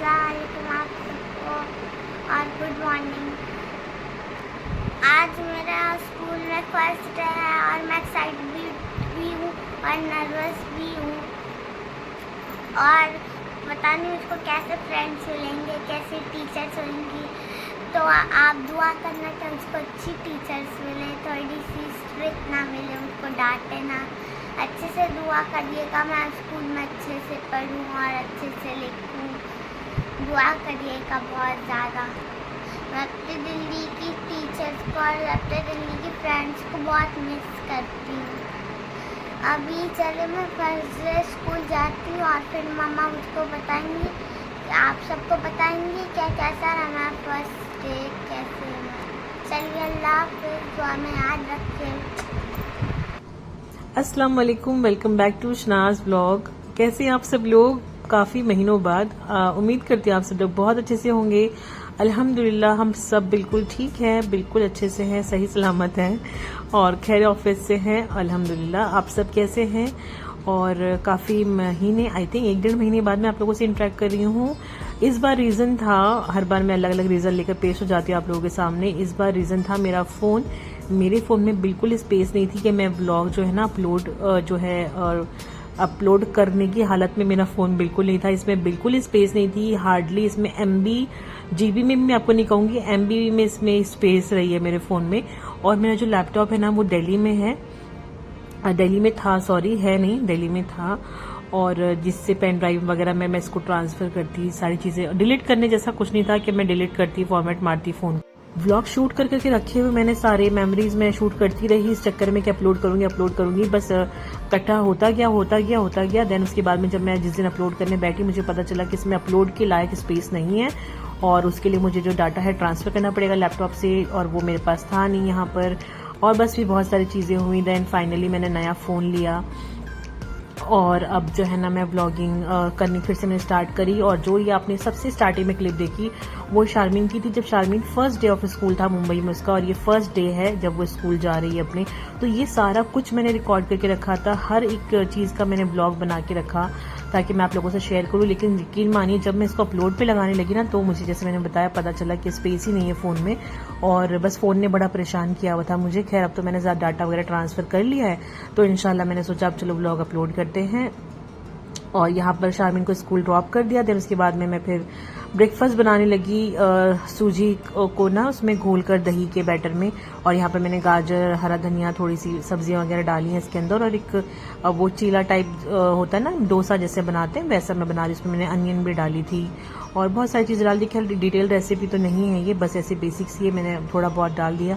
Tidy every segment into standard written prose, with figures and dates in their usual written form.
अस्सलामुअलैकुम आप सबको और गुड मॉर्निंग। आज मेरा स्कूल में फर्स्ट डे है और मैं एक्साइटेड भी हूँ और नर्वस भी हूँ और पता नहीं मुझको कैसे फ्रेंड्स मिलेंगे, कैसे टीचर्स मिलेंगी। तो आप दुआ करना कि मुझको अच्छी टीचर्स मिले, थोड़ी सी स्ट्रिक्ट ना मिले, मुझको डांटे ना। अच्छे से दुआ करिएगा, मैं स्कूल में अच्छे से पढ़ूँ और अच्छे से लिखूँ। दुआ करिएगा बहुत ज़्यादा। मैं अपनी दिल्ली की टीचर्स को और अपने दिल्ली की फ्रेंड्स को बहुत मिस करती हूँ। अभी चले मैं फर्स्ट डे स्कूल जाती हूँ और फिर मम्मा मुझको बताएंगी, आप सबको बताएंगी क्या कैसा रहा मेरा फर्स्ट डे, कैसे। चलिए अल्लाह हाफ़िज़, दुआ में याद रखें। अस्सलाम वालेकुम, welcome back to Shanaz vlog. कैसे हैं आप सब लोग? काफ़ी महीनों बाद उम्मीद करती हूँ आप सब लोग बहुत अच्छे से होंगे। अल्हम्दुलिल्लाह हम सब बिल्कुल ठीक हैं, बिल्कुल अच्छे से हैं, सही सलामत हैं और खैर ऑफिस से हैं अल्हम्दुलिल्लाह। आप सब कैसे हैं? और काफ़ी महीने, आई थिंक 1-1.5 महीने बाद मैं आप लोगों से इंटरेक्ट कर रही हूँ। इस बार रीज़न था, हर बार मैं अलग अलग रीज़न लेकर पेश हो जाती हूँ आप लोगों के सामने। इस बार रीज़न था मेरा फ़ोन। मेरे फ़ोन में बिल्कुल स्पेस नहीं थी कि मैं व्लॉग जो है ना अपलोड करने की हालत में मेरा फ़ोन बिल्कुल नहीं था। इसमें बिल्कुल स्पेस नहीं थी, हार्डली इसमें MB GB में भी मैं आपको नहीं कहूँगी, MB में इसमें स्पेस रही है मेरे फ़ोन में। और मेरा जो लैपटॉप है ना वो दिल्ली में है, दिल्ली में था, सॉरी है नहीं, दिल्ली में था। और जिससे पेन ड्राइव वगैरह मैं इसको ट्रांसफ़र करती, सारी चीज़ें डिलीट करने जैसा कुछ नहीं था कि मैं डिलीट करती, फॉर्मेट मारती फ़ोन। व्लॉग शूट कर करके रखे हुए मैंने, सारे मेमोरीज में शूट करती रही इस चक्कर में कि अपलोड करूंगी, बस इकट्ठा होता गया। देन उसके बाद में जब मैं जिस दिन अपलोड करने बैठी मुझे पता चला कि इसमें अपलोड के लायक स्पेस नहीं है और उसके लिए मुझे जो डाटा है ट्रांसफ़र करना पड़ेगा लैपटॉप से, और वो मेरे पास था नहीं यहाँ पर। और बस भी बहुत सारी चीज़ें हुई। देन फाइनली मैंने नया फ़ोन लिया और अब जो है ना मैं व्लॉगिंग करनी फिर से मैंने स्टार्ट करी। और जो ये आपने सबसे स्टार्टिंग में क्लिप देखी वो शारमीन की थी, जब Sharmin first day of school था मुंबई में उसका, और ये फर्स्ट डे है जब वो स्कूल जा रही है अपने। तो ये सारा कुछ मैंने रिकॉर्ड करके रखा था, हर एक चीज़ का मैंने ब्लॉग बना के रखा ताकि मैं आप लोगों से शेयर करूं। लेकिन यकीन मानिए जब मैं इसको अपलोड पे लगाने लगी ना तो मुझे, जैसे मैंने बताया, पता चला कि स्पेस ही नहीं है फ़ोन में और बस फ़ोन ने बड़ा परेशान किया हुआ था मुझे। खैर अब तो मैंने ज़्यादा डाटा वगैरह ट्रांसफ़र कर लिया है, तो इंशाल्लाह मैंने सोचा अब चलो ब्लॉग अपलोड करते हैं। और यहाँ पर शारमीन को स्कूल ड्रॉप कर दिया। देन उसके बाद में मैं फिर ब्रेकफास्ट बनाने लगी, सूजी को ना उसमें घोल कर दही के बैटर में, और यहाँ पर मैंने गाजर, हरा धनिया, थोड़ी सी सब्जियाँ वगैरह डाली हैं इसके अंदर। और एक वो चीला टाइप होता है ना, डोसा जैसे बनाते हैं वैसा मैं बना रही, उसमें मैंने अनियन भी डाली थी और बहुत सारी चीज़ें डाल दी। खैर डिटेल रेसिपी तो नहीं है ये, बस ऐसे बेसिक्स ही मैंने थोड़ा बहुत डाल दिया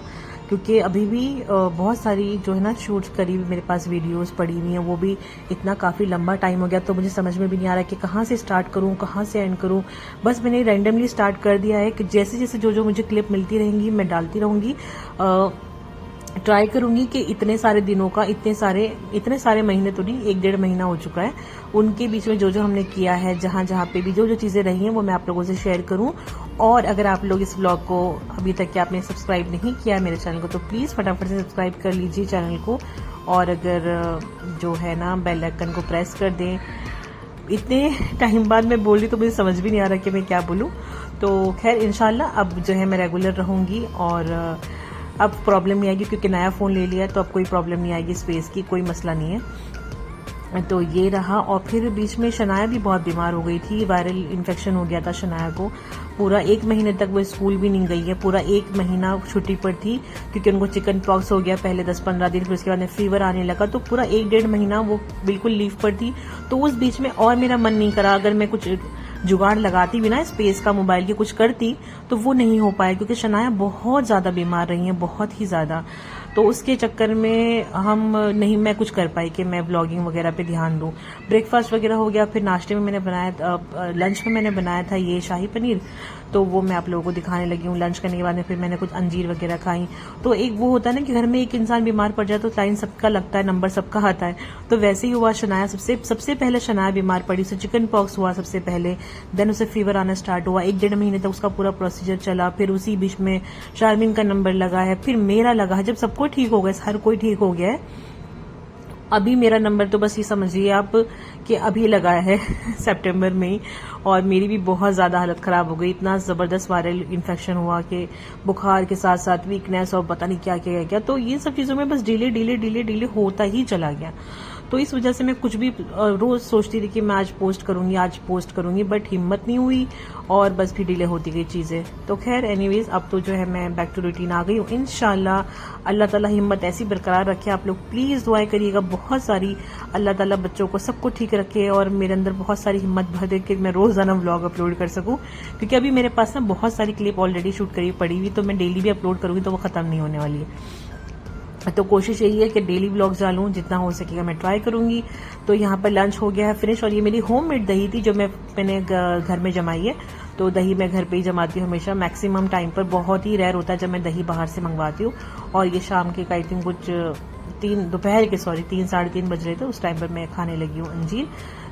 क्योंकि अभी भी बहुत सारी जो है ना शूट्स करी मेरे पास वीडियोस पड़ी हुई हैं, वो भी इतना काफ़ी लंबा टाइम हो गया तो मुझे समझ में भी नहीं आ रहा कि कहाँ से स्टार्ट करूँ, कहाँ से एंड करूँ। बस मैंने रैंडमली स्टार्ट कर दिया है कि जैसे जैसे जो मुझे क्लिप मिलती रहेंगी मैं डालती रहूँगी। ट्राई करूंगी कि इतने सारे दिनों का, इतने सारे महीने तो नहीं, 1-1.5 महीना हो चुका है, उनके बीच में जो हमने किया है, जहां पे भी जो चीज़ें रही हैं वो मैं आप लोगों से शेयर करूं। और अगर आप लोग इस व्लॉग को अभी तक के आपने सब्सक्राइब नहीं किया मेरे चैनल को तो प्लीज़ फटाफट से सब्सक्राइब कर लीजिए चैनल को, और अगर जो है ना बेल आइकन को प्रेस कर दें। इतने टाइम बाद मैं बोल रही तो मुझे समझ भी नहीं आ रहा कि मैं क्या बोलूँ। तो खैर इंशाल्लाह अब जो है मैं रेगुलर रहूँगी और अब प्रॉब्लम नहीं आएगी क्योंकि नया फ़ोन ले लिया है, तो अब कोई प्रॉब्लम नहीं आएगी, स्पेस की कोई मसला नहीं है। तो ये रहा। और फिर बीच में शनाया भी बहुत बीमार हो गई थी, वायरल इन्फेक्शन हो गया था शनाया को। पूरा 1 महीने तक वो स्कूल भी नहीं गई है, पूरा 1 महीना छुट्टी पर थी क्योंकि उनको चिकन पॉक्स हो गया पहले 10-15 दिन, फिर उसके बाद में फीवर आने लगा, तो पूरा 1-1.5 महीना वो बिल्कुल लीव पर थी। तो उस बीच में और मेरा मन नहीं करा, अगर मैं कुछ जुगाड़ लगाती भी ना स्पेस का, मोबाइल की कुछ करती, तो वो नहीं हो पाया क्योंकि शनाया बहुत ज़्यादा बीमार रही हैं, बहुत ही ज़्यादा। तो उसके चक्कर में मैं कुछ कर पाई कि मैं ब्लॉगिंग वगैरह पे ध्यान दूं। ब्रेकफास्ट वगैरह हो गया, फिर नाश्ते में मैंने बनाया, लंच में मैंने बनाया था ये शाही पनीर, तो वो मैं आप लोगों को दिखाने लगी हूँ। लंच करने के बाद में फिर मैंने कुछ अंजीर वगैरह खाई। तो एक वो होता है ना कि घर में एक इंसान बीमार पड़ जाए तो लाइन सबका लगता है, नंबर सबका आता है, तो वैसे ही हुआ। शनाया सबसे पहले शनाया बीमार पड़ी, उसे चिकन पॉक्स हुआ सबसे पहले, देन उसे फीवर आना स्टार्ट हुआ। 1-1.5 महीने तक उसका पूरा प्रोसीजर चला, फिर उसी बीच में शारमीन का नंबर लगा है, फिर मेरा लगा है। जब सबको ठीक हो गया, हर कोई ठीक हो गया है, अभी मेरा नंबर तो बस ये समझिए आप कि अभी लगा है सितंबर में ही, और मेरी भी बहुत ज़्यादा हालत ख़राब हो गई। इतना ज़बरदस्त वायरल इन्फेक्शन हुआ कि बुखार के साथ साथ वीकनेस और पता नहीं क्या क्या क्या। तो ये सब चीज़ों में बस डिले होता ही चला गया। तो इस वजह से मैं कुछ भी रोज़ सोचती थी कि मैं आज पोस्ट करूंगी, बट हिम्मत नहीं हुई और बस भी डिले होती गई चीज़ें। तो खैर एनीवेज, अब तो जो है मैं बैक टू रूटीन आ गई हूँ। इंशाल्लाह अल्लाह ताला हिम्मत ऐसी बरकरार रखे। आप लोग प्लीज़ दुआएं करिएगा बहुत सारी, अल्लाह ताला बच्चों को सबको ठीक रखे और मेरे अंदर बहुत सारी हिम्मत भर दे कि मैं रोज़ाना व्लॉग अपलोड कर सकूं। क्योंकि अभी मेरे पास ना बहुत सारी क्लिप ऑलरेडी शूट करी पड़ी हुई, तो मैं डेली भी अपलोड करूंगी तो वो ख़त्म नहीं होने वाली है। तो कोशिश यही है कि डेली व्लॉग्स डालूं, जितना हो सकेगा मैं ट्राई करूंगी। तो यहाँ पर लंच हो गया है फिनिश, और ये मेरी होममेड दही थी जो मैंने घर में जमाई है। तो दही मैं घर पे ही जमाती हूँ हमेशा, मैक्सिमम टाइम पर। बहुत ही रेयर होता है जब मैं दही बाहर से मंगवाती हूँ। और ये शाम के आई थिंक कुछ दोपहर के 3-3:30 बज रहे थे, उस टाइम पर मैं खाने लगी हूँ अंजीर।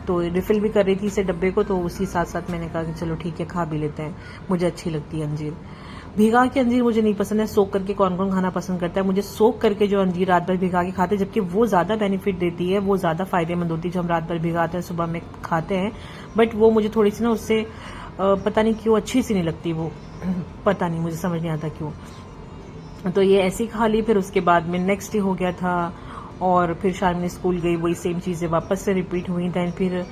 तो रिफिल भी कर रही थी इसे डब्बे को, तो उसी साथ साथ मैंने कहा कि चलो ठीक है खा भी लेते हैं, मुझे अच्छी लगती है अंजीर। भिगा के अंजीर मुझे नहीं पसंद है, सोख करके कौन कौन खाना पसंद करता है। मुझे सोख करके जो अंजीर रात भर भिगा के खाते हैं, जबकि वो ज्यादा बेनिफिट देती है, वो ज्यादा फायदेमंद होती है जो हम रात भर भिगाते हैं सुबह में खाते हैं। बट वो मुझे थोड़ी सी ना उससे पता नहीं क्यों अच्छी सी नहीं लगती वो पता नहीं, मुझे समझ नहीं आता क्यों। तो ये ऐसी खा ली। फिर उसके बाद में नेक्स्ट डे हो गया था, और फिर शाम स्कूल गई, वही सेम चीजें वापस से रिपीट हुई। दैन फिर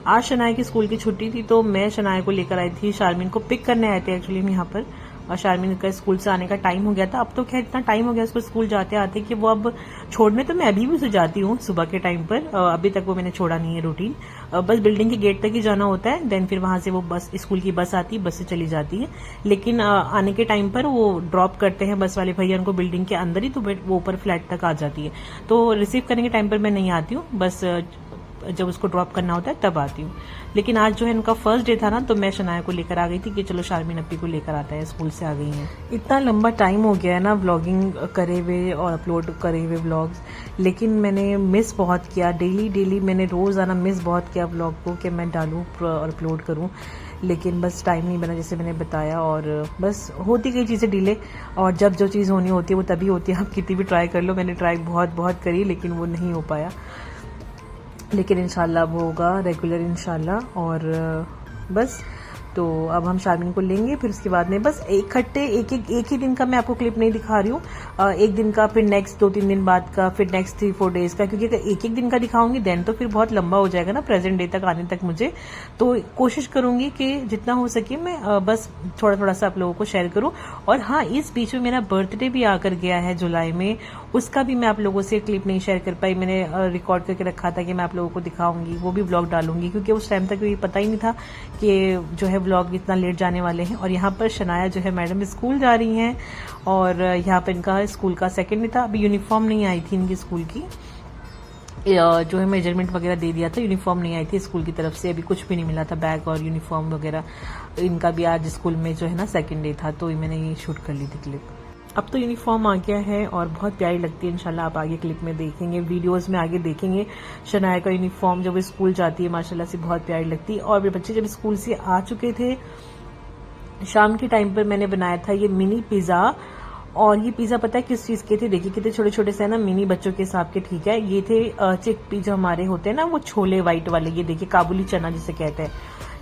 आज शनाया की स्कूल की छुट्टी थी, तो मैं शनाया को लेकर आई थी। शारमीन को पिक करने आए थे एक्चुअली यहाँ पर, और शारमीन का स्कूल से आने का टाइम हो गया था। अब तो खैर इतना टाइम हो गया उसको स्कूल जाते आते कि वो अब छोड़ने तो मैं अभी भी उसे जाती हूँ सुबह के टाइम पर। अभी तक वो मैंने छोड़ा नहीं है रूटीन। बस बिल्डिंग के गेट तक ही जाना होता है, देन फिर वहां से वो बस स्कूल की बस आती है, बस से चली जाती है। लेकिन आने के टाइम पर वो ड्रॉप करते हैं बस वाले भैया उनको बिल्डिंग के अंदर ही, तो वो ऊपर फ्लैट तक आ जाती है। तो रिसीव करने के टाइम पर मैं नहीं आती हूँ, बस जब उसको ड्रॉप करना होता है तब आती हूँ। लेकिन आज जो है उनका फर्स्ट डे था ना, तो मैं शनाया को लेकर आ गई थी कि चलो शारमीन अपी को लेकर आता है, स्कूल से आ गई हैं। इतना लंबा टाइम हो गया है ना व्लॉगिंग करे हुए और अपलोड करे हुए व्लॉग्स, लेकिन मैंने मिस बहुत किया। डेली मैंने रोजाना मिस बहुत किया व्लॉग को कि मैं डालूं और अपलोड करूं, लेकिन बस टाइम नहीं बना जैसे मैंने बताया। और बस होती गई चीज़ें डिले, और जब जो चीज़ होनी होती है वो तभी होती है। आप कितनी भी ट्राई कर लो, मैंने ट्राई बहुत करी लेकिन वो नहीं हो पाया। लेकिन इंशाल्लाह वो होगा रेगुलर इंशाल्लाह। और बस तो अब हम शारमीन को लेंगे, फिर उसके बाद में बस इकट्ठे एक ही दिन का मैं आपको क्लिप नहीं दिखा रही हूँ, एक दिन का, फिर नेक्स्ट 2-3 दिन बाद का, फिर नेक्स्ट 3-4 डेज का। क्योंकि अगर एक दिन का दिखाऊंगी देन तो फिर बहुत लंबा हो जाएगा ना प्रेजेंट डे तक आने तक मुझे। तो कोशिश करूंगी कि जितना हो सके मैं बस थोड़ा सा आप लोगों को शेयर करूं। और हाँ, इस बीच में मेरा बर्थडे भी आकर गया है जुलाई में, उसका भी मैं आप लोगों से क्लिप नहीं शेयर कर पाई। मैंने रिकॉर्ड करके रखा था कि मैं आप लोगों को दिखाऊंगी, वो भी व्लॉग डालूंगी, क्योंकि उस टाइम तक ये पता ही नहीं था कि जो है व्लॉग इतना लेट जाने वाले हैं। और यहाँ पर शनाया जो है मैडम स्कूल जा रही हैं, और यहाँ पर इनका स्कूल का सेकंड डे था। अभी यूनिफॉर्म नहीं आई थी इनकी स्कूल की, जो है मेजरमेंट वगैरह दे दिया था, यूनिफॉर्म नहीं आई थी स्कूल की तरफ से, अभी कुछ भी नहीं मिला था, बैग और यूनिफॉर्म वगैरह। इनका भी आज स्कूल में जो है ना सेकंड डे था, तो मैंने ये शूट कर ली थी क्लिप। अब तो यूनिफॉर्म आ गया है और बहुत प्यारी लगती है। इंशाल्लाह आप आगे क्लिप में देखेंगे, वीडियोस में आगे देखेंगे शनाया का यूनिफॉर्म जब वो स्कूल जाती है, माशाल्लाह से बहुत प्यारी लगती है। और मेरे बच्चे जब स्कूल से आ चुके थे, शाम के टाइम पर मैंने बनाया था ये मिनी पिज्जा। और ये पिज्जा पता है किस चीज के थे? देखिए कितने छोटे छोटे से ना, मिनी बच्चों के हिसाब के, ठीक है। ये थे चिकपी जो हमारे होते हैं ना, वो छोले व्हाइट वाले, ये देखिए काबुली चना जिसे कहते हैं,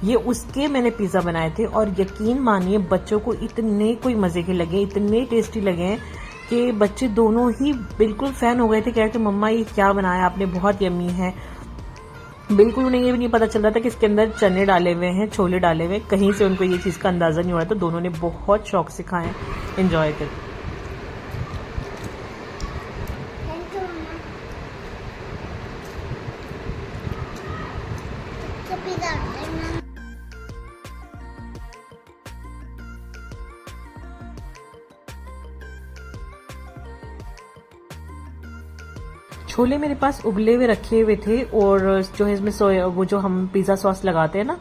ये उसके मैंने पिज्जा बनाए थे। और यकीन मानिए बच्चों को इतने कोई मजे के लगे, इतने टेस्टी लगे हैं कि बच्चे दोनों ही बिल्कुल फैन हो गए थे। कह रहे थे मम्मा ये क्या बनाया आपने, बहुत यम्मी है। बिल्कुल उन्हें ये भी नहीं पता चल रहा था कि इसके अंदर चने डाले हुए हैं, छोले डाले हुए हैं, कहीं से उनको ये चीज का अंदाजा नहीं हो रहा। तो दोनों ने बहुत शौक से खाए, एंजॉय कर। थैंक यू मम्मा। तो पिज़्ज़ा ऑर्डर। छोले मेरे पास उबले हुए रखे हुए थे, और जो है इसमें वो जो हम पिज्जा सॉस लगाते हैं ना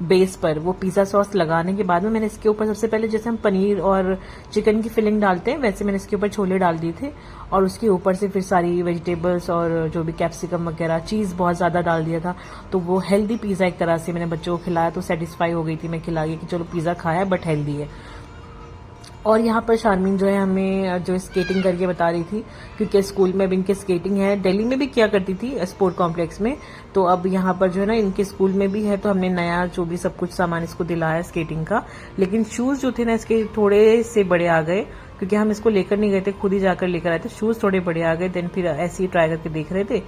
बेस पर, वो पिज्जा सॉस लगाने के बाद में मैंने इसके ऊपर सबसे पहले जैसे हम पनीर और चिकन की फिलिंग डालते हैं, वैसे मैंने इसके ऊपर छोले डाल दिए थे। और उसके ऊपर से फिर सारी वेजिटेबल्स और जो भी कैप्सिकम वगैरह, चीज बहुत ज्यादा डाल दिया था। तो वो हेल्दी पिज्जा एक तरह से मैंने बच्चों को खिलाया, तो सेटिस्फाई हो गई थी मैं खिला के कि चलो पिज्जा खाया बट हेल्दी है। और यहाँ पर शारमीन जो है हमें जो स्केटिंग करके बता रही थी, क्योंकि स्कूल में अब इनके स्केटिंग है, दिल्ली में भी किया करती थी स्पोर्ट कॉम्प्लेक्स में, तो अब यहाँ पर जो है ना इनके स्कूल में भी है, तो हमने नया जो भी सब कुछ सामान इसको दिलाया स्केटिंग का। लेकिन शूज़ जो थे ना इसके थोड़े से बड़े आ गए, क्योंकि हम इसको लेकर नहीं गए थे, खुद ही जाकर लेकर आए थे। शूज़ थोड़े बड़े आ गए, देन फिर ऐसे ही ट्राई करके देख रहे थे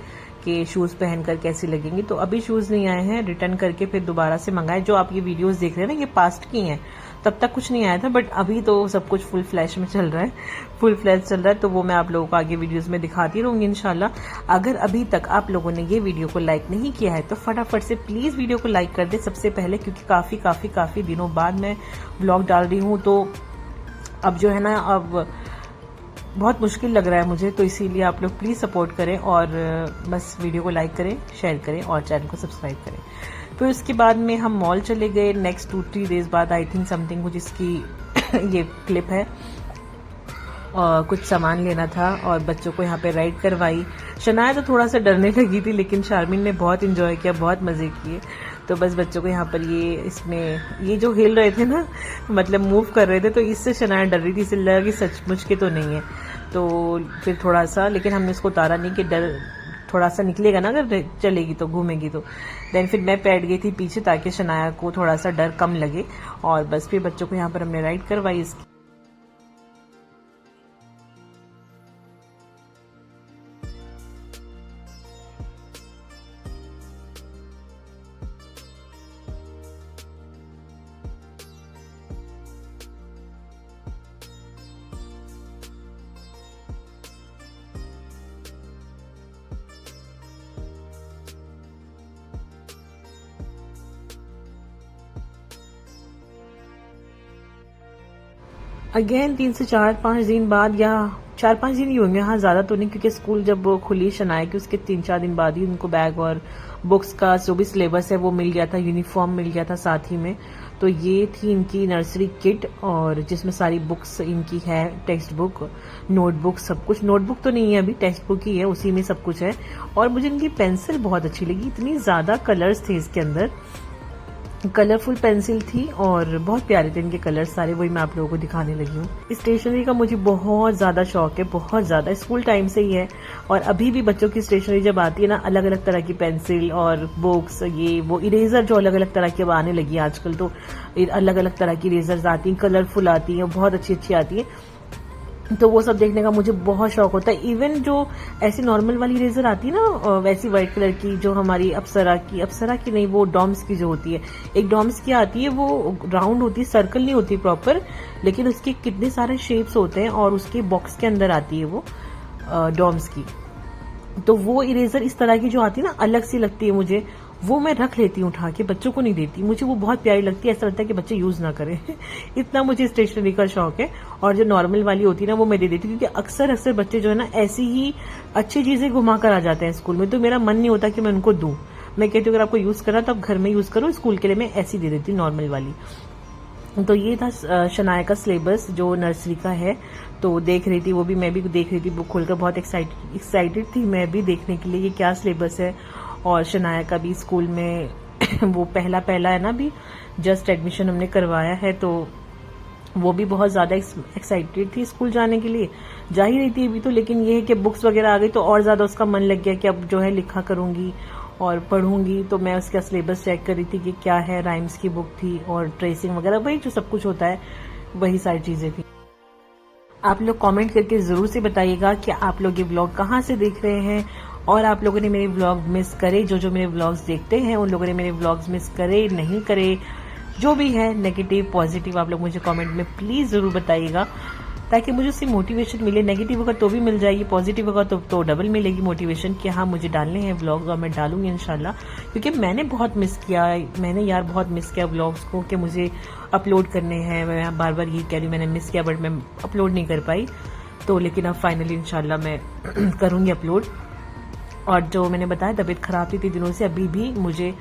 कि शूज़ पहनकर कैसी लगेंगी। तो अभी शूज़ नहीं आए हैं, रिटर्न करके फिर दोबारा से मंगाए। जो आप ये वीडियोस देख रहे हैं ना, ये पास्ट की हैं, तब तक कुछ नहीं आया था, बट अभी तो सब कुछ फुल फ्लैश में चल रहा है, फुल फ्लैश चल रहा है। तो वो मैं आप लोगों को आगे वीडियोस में दिखाती रहूंगी इंशाल्लाह। अगर अभी तक आप लोगों ने ये वीडियो को लाइक नहीं किया है तो फटाफट से प्लीज वीडियो को लाइक कर दे सबसे पहले, क्योंकि काफी दिनों बाद मैं व्लॉग डाल रही हूँ, तो अब जो है ना अब बहुत मुश्किल लग रहा है मुझे, तो इसीलिए आप लोग प्लीज़ सपोर्ट करें और बस वीडियो को लाइक करें, शेयर करें और चैनल को सब्सक्राइब करें। फिर उसके बाद में हम मॉल चले गए, नेक्स्ट 2-3 डेज बाद आई थिंक समथिंग कुछ इसकी ये क्लिप है, और कुछ सामान लेना था और बच्चों को यहाँ पे राइड करवाई। शनाया तो थोड़ा सा डरने लगी थी, लेकिन शारमीन ने बहुत इंजॉय किया, बहुत मज़े किए। तो बस बच्चों को यहाँ पर ये जो हिल रहे थे ना, मतलब मूव कर रहे थे, तो इससे शनाया डर रही थी, इससे लगा कि सचमुच के तो नहीं है। तो फिर थोड़ा सा, लेकिन हमने उसको उतारा नहीं कि डर थोड़ा सा निकलेगा ना अगर चलेगी तो, घूमेगी तो। देन फिर मैं बैठ गई थी पीछे ताकि शनाया को थोड़ा सा डर कम लगे, और बस फिर बच्चों को यहाँ पर हमने राइड करवाई इसकी। अगेन 3 से 4-5 दिन बाद, या 4-5 दिन ही होंगे, हाँ ज्यादा तो नहीं, क्योंकि स्कूल जब खुली शनाया कि उसके 3-4 दिन बाद ही उनको बैग और बुक्स का जो भी सिलेबस है वो मिल गया था, यूनिफॉर्म मिल गया था साथ ही में। तो ये थी इनकी नर्सरी किट, और जिसमें सारी बुक्स इनकी है, टेक्स्ट बुक, नोटबुक, सब कुछ। नोटबुक तो नहीं है अभी, टेक्स्ट बुक ही है, उसी में सब कुछ है। और मुझे इनकी पेंसिल बहुत अच्छी लगी, इतनी ज्यादा कलर्स थे इसके अंदर, कलरफुल पेंसिल थी और बहुत प्यारे थे इनके कलर सारे, वही मैं आप लोगों को दिखाने लगी हूँ। स्टेशनरी का मुझे बहुत ज्यादा शौक है, बहुत ज्यादा, स्कूल टाइम से ही है। और अभी भी बच्चों की स्टेशनरी जब आती है ना, अलग अलग तरह की पेंसिल और बुक्स, ये वो इरेजर जो अलग अलग तरह की अब आने लगी है आजकल, तो अलग अलग तरह की इरेजर्स आती हैं, कलरफुल आती हैं, बहुत अच्छी अच्छी आती है, तो वो सब देखने का मुझे बहुत शौक होता है। इवन जो ऐसी नॉर्मल वाली इरेजर आती है ना, वैसी व्हाइट कलर की, जो हमारी अप्सरा की नहीं, वो डॉम्स की जो होती है, एक डॉम्स की आती है, वो राउंड होती है, सर्कल नहीं होती प्रॉपर, लेकिन उसके कितने सारे शेप्स होते हैं, और उसके बॉक्स के अंदर आती है वो डॉम्स की। तो वो इरेजर इस तरह की जो आती है ना, अलग सी लगती है मुझे, वो मैं रख लेती हूँ उठा के, बच्चों को नहीं देती, मुझे वो बहुत प्यारी लगती है, ऐसा लगता है कि बच्चे यूज ना करें इतना मुझे स्टेशनरी का शौक है। और जो नॉर्मल वाली होती है ना, वो मैं दे देती हूँ, क्योंकि अक्सर बच्चे जो है ना ऐसी ही अच्छी चीजें घुमा कर आ जाते हैं स्कूल में, तो मेरा मन नहीं होता कि मैं उनको दूं। मैं कहती हूँ अगर आपको यूज करना तो आप घर में यूज करो, स्कूल के लिए मैं ऐसी दे देती हूँ नॉर्मल वाली। तो ये था शनाया का सिलेबस जो नर्सरी का है, तो देख रही थी, वो भी मैं भी देख रही थी बुक खोलकर, बहुत एक्साइटेड थी मैं भी देखने के लिए ये क्या सिलेबस है। और शनाया का भी स्कूल में वो पहला है ना, अभी जस्ट एडमिशन हमने करवाया है, तो वो भी बहुत ज्यादा एक्साइटेड थी स्कूल जाने के लिए, जा ही रही थी अभी तो। लेकिन ये है कि बुक्स वगैरह आ गई तो और ज्यादा उसका मन लग गया कि अब जो है लिखा करूंगी और पढ़ूंगी। तो मैं उसका सिलेबस चेक कर रही थी कि क्या है, राइम्स की बुक थी और ट्रेसिंग वगैरह, वही जो सब कुछ होता है, वही सारी चीजें थी। आप लोग कमेंट करके जरूर से बताइएगा कि आप लोग ये व्लॉग कहाँ से देख रहे हैं, और आप लोगों ने मेरे व्लॉग मिस करे, जो मेरे व्लॉग्स देखते हैं उन लोगों ने मेरे व्लॉग्स मिस करे नहीं करे, जो भी है नेगेटिव पॉजिटिव, आप लोग मुझे कमेंट में प्लीज जरूर बताइएगा, ताकि मुझे उससे मोटिवेशन मिले। नेगेटिव होगा तो भी मिल जाएगी, पॉजिटिव होगा तो डबल मिलेगी मोटिवेशन कि हाँ मुझे डालने हैं व्लॉग्स, और मैं डालूंगी इंशाल्लाह। क्योंकि मैंने बहुत मिस किया, मैंने यार बहुत मिस किया व्लॉग्स को, कि मुझे अपलोड करने हैं। मैं बार बार ये कह रही हूँ, मैंने मिस किया, बट मैं अपलोड नहीं कर पाई। तो लेकिन अब फाइनली इंशाल्लाह मैं करूंगी अपलोड। और जो मैंने बताया तबीयत खराब थी दिनों से, अभी भी मुझे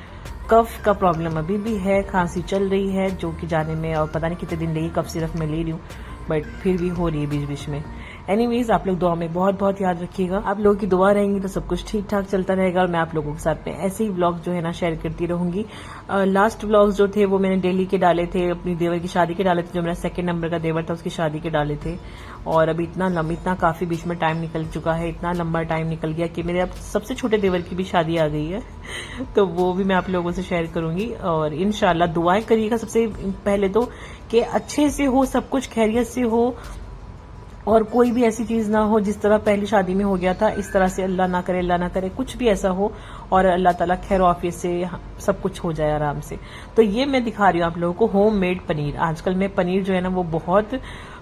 कफ का प्रॉब्लम अभी भी है, खांसी चल रही है, जो कि जाने में और पता नहीं कितने दिन लगी, कफ सिर्फ मैं ले रही हूँ, बट फिर भी हो रही है बीच बीच में। एनीवेज, आप लोग दुआ में बहुत बहुत याद रखिएगा। आप लोगों की दुआ रहेंगी तो सब कुछ ठीक ठाक चलता रहेगा और मैं आप लोगों के साथ में ऐसे ही व्लॉग जो है ना शेयर करती रहूंगी। लास्ट व्लॉग्स जो थे वो मैंने डेली के डाले थे, अपनी देवर की शादी के डाले थे, जो मेरा 2nd नंबर का देवर था उसकी शादी के डाले थे। और अभी इतना काफी बीच में टाइम निकल चुका है, इतना लंबा टाइम निकल गया कि मेरे अब सबसे छोटे देवर की भी शादी आ गई है तो वो भी मैं आप लोगों से शेयर करूंगी। और इंशाल्लाह दुआएं करिएगा सबसे पहले तो, कि अच्छे से हो, सब कुछ खैरियत से हो और कोई भी ऐसी चीज ना हो जिस तरह पहली शादी में हो गया था, इस तरह से अल्लाह ना करे कुछ भी ऐसा हो, और अल्लाह ताला खैर आफियत से सब कुछ हो जाए आराम से। तो ये मैं दिखा रही हूँ आप लोगों को होम मेड पनीर। आजकल मैं पनीर जो है ना वो बहुत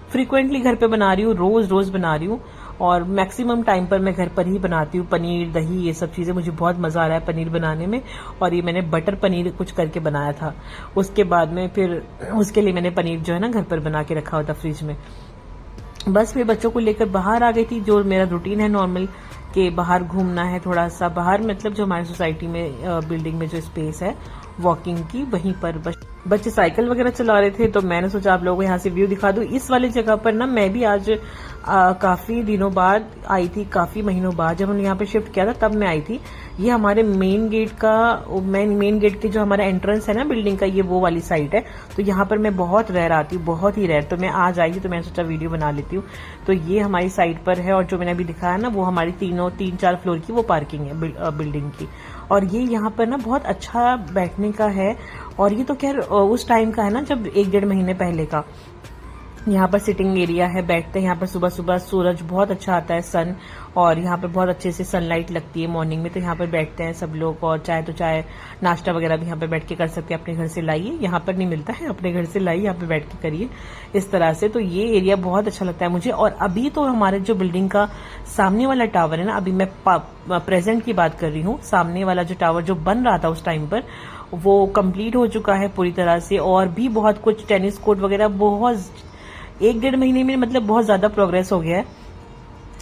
फ्रीक्वेंटली घर पे बना रही हूँ, रोज बना रही हूँ, और मैक्सिमम टाइम पर मैं घर पर ही बनाती हूँ। पनीर, दही, ये सब चीजें मुझे बहुत मजा आ रहा है पनीर बनाने में। और ये मैंने बटर पनीर कुछ करके बनाया था, उसके बाद में फिर उसके लिए मैंने पनीर जो है ना घर पर बना के रखा हुआ था फ्रिज में। बस फिर बच्चों को लेकर बाहर आ गई थी, जो मेरा रूटीन है नॉर्मल कि बाहर घूमना है थोड़ा सा बाहर, मतलब जो हमारी सोसाइटी में बिल्डिंग में जो स्पेस है वॉकिंग की, वहीं पर बच्चे साइकिल वगैरह चला रहे थे तो मैंने सोचा आप लोगों को यहाँ से व्यू दिखा दूं। इस वाली जगह पर ना मैं भी आज काफी दिनों बाद आई थी, काफी महीनों बाद जब हमने यहाँ पे शिफ्ट किया था तब मैं आई थी। ये हमारे मेन गेट के जो हमारा एंट्रेंस है ना बिल्डिंग का, ये वो वाली साइड है। तो यहाँ पर मैं बहुत रेयर आती हूँ, बहुत ही रेयर, तो मैं आज आई थी तो मैंने सोचा वीडियो बना लेती हूँ। तो ये हमारी साइड पर है, और जो मैंने अभी दिखाया ना वो हमारी 3-4 फ्लोर की वो पार्किंग है बिल्डिंग की। और ये यहाँ पर ना बहुत अच्छा बैठने का है, और ये तो खैर उस टाइम का है ना जब 1-1.5 महीने पहले का। यहाँ पर सिटिंग एरिया है, बैठते हैं यहाँ पर। सुबह सुबह सूरज बहुत अच्छा आता है, सन, और यहाँ पर बहुत अच्छे से सनलाइट लगती है मॉर्निंग में, तो यहाँ पर बैठते हैं सब लोग। और चाय नाश्ता वगैरह भी यहाँ पर बैठ के कर सकते हैं। अपने घर से लाइए, यहाँ पर नहीं मिलता है, अपने घर से लाइए, यहाँ पे बैठ के करिए इस तरह से। तो ये एरिया बहुत अच्छा लगता है मुझे। और अभी तो हमारे जो बिल्डिंग का सामने वाला टावर है ना, अभी मैं प्रेजेंट की बात कर रही हूँ, सामने वाला जो टावर जो बन रहा था उस टाइम पर वो कंप्लीट हो चुका है पूरी तरह से। और भी बहुत कुछ टेनिस कोर्ट वगैरह बहुत 1-1.5 महीने में मतलब बहुत ज्यादा प्रोग्रेस हो गया है।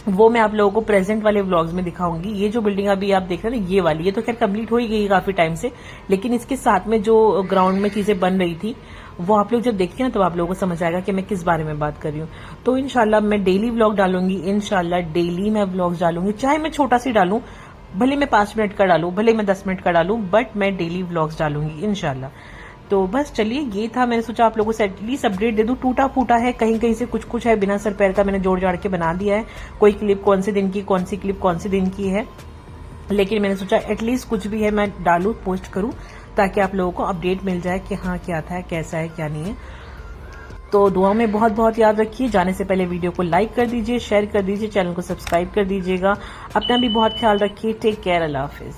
वो मैं आप लोगों को प्रेजेंट वाले व्लॉग्स में दिखाऊंगी। ये जो बिल्डिंग अभी आप देख रहे हैं ना, ये वाली, ये तो खैर कंप्लीट हो ही गई काफी टाइम से, लेकिन इसके साथ में जो ग्राउंड में चीजें बन रही थी वो आप लोग जब देखिए ना तो आप लोगों को समझ आएगा कि मैं किस बारे में बात कर रही हूँ। तो इंशाल्लाह मैं डेली व्लॉग डालूंगी, इंशाल्लाह डेली मैं व्लॉग डालूंगी, चाहे मैं छोटा सी डालूं, भले मैं 5 मिनट का डालूं, भले मैं 10 मिनट का डालूं, बट मैं डेली व्लॉग्स डालूंगी इंशाल्लाह। तो बस चलिए, ये था, मैंने सोचा आप लोगों से एटलीस्ट अपडेट दे दूं। टूटा फूटा है, कहीं कहीं से कुछ है, बिना सर पैर का मैंने जोड़ जाड़ के बना दिया है। कोई क्लिप कौन से दिन की, कौन सी क्लिप कौन से दिन की है, लेकिन मैंने सोचा एटलीस्ट कुछ भी है मैं डालूं, पोस्ट करूं, ताकि आप लोगों को अपडेट मिल जाए कि हाँ क्या था, कैसा है, क्या नहीं है। तो दुआ में बहुत बहुत याद रखिए। जाने से पहले वीडियो को लाइक कर दीजिए, शेयर कर दीजिए, चैनल को सब्सक्राइब कर दीजिएगा। अपना भी बहुत ख्याल रखिए। टेक केयर, अल्लाह हाफिज।